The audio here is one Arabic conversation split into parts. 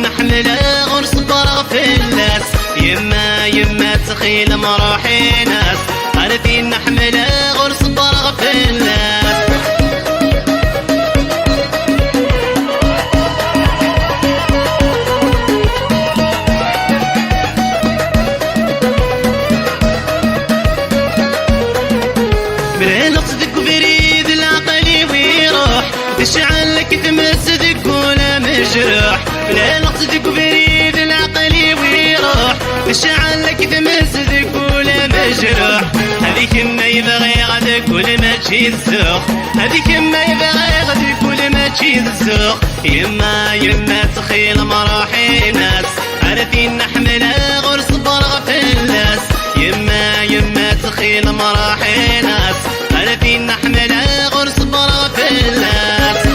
نحملها غرس برا في الناس. يما تخيل مروحي ناس، عارفين نحملها غرس برا في الناس. تشعل لك تمسدك ولا مجروح، بلا نقصدك بريد العقل ويروح. تشعل لك تمسدك ولا مجروح، هذيك ما يبغي غدك ولا ما تجي السوق. هذيك ما يبغي غدك ولا ما تجي السوق. يما تخيل مروحي ناس، عارفين نحملها غرس برا في الناس. يما تخيل مروحي ناس، عارفين نحملها غرس برا في الناس.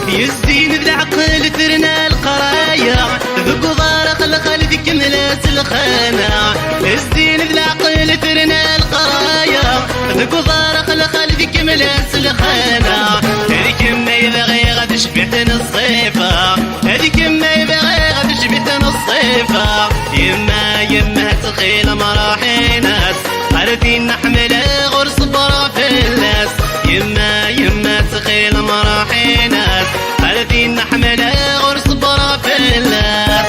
يزين بالعقل ترنا القرايا، ذوق ضارق الخالد كملات الخانة. يزين بالعقل ترنا القرايا، ذوق ضارق الخالد كملات الخانة. هذيك ما يبغي غاد شبعتنا الصيفة، هذيك ما يبغي غاد شبعتنا الصيفة. يما تخيل مراحي ناس، عارفين نحملها غرس برا في الناس. يما تخيل مراحي ناس، عارفين نحملها غرس برا في الناس.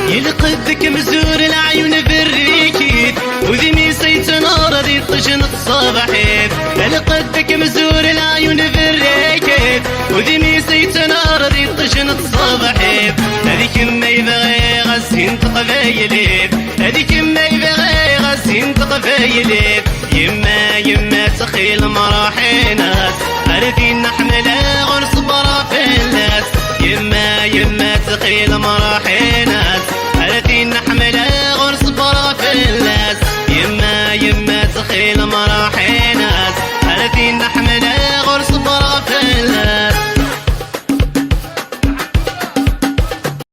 يلقدك مزور العيون بالريكيد، وذي ميسيت نار ذي طجن الصباحين. يلقدك مزور العيون بالريكيد، وذي ميسيت نار ذي طجن الصباحين. هذيك ما يبغي غسين تقبايلين، هذيك ما يبغي غسين تقبايلين. يما تخيل مراحي ناس، عارفين نحملها غرس برا في الناس. يما تخيل مراحي ناس،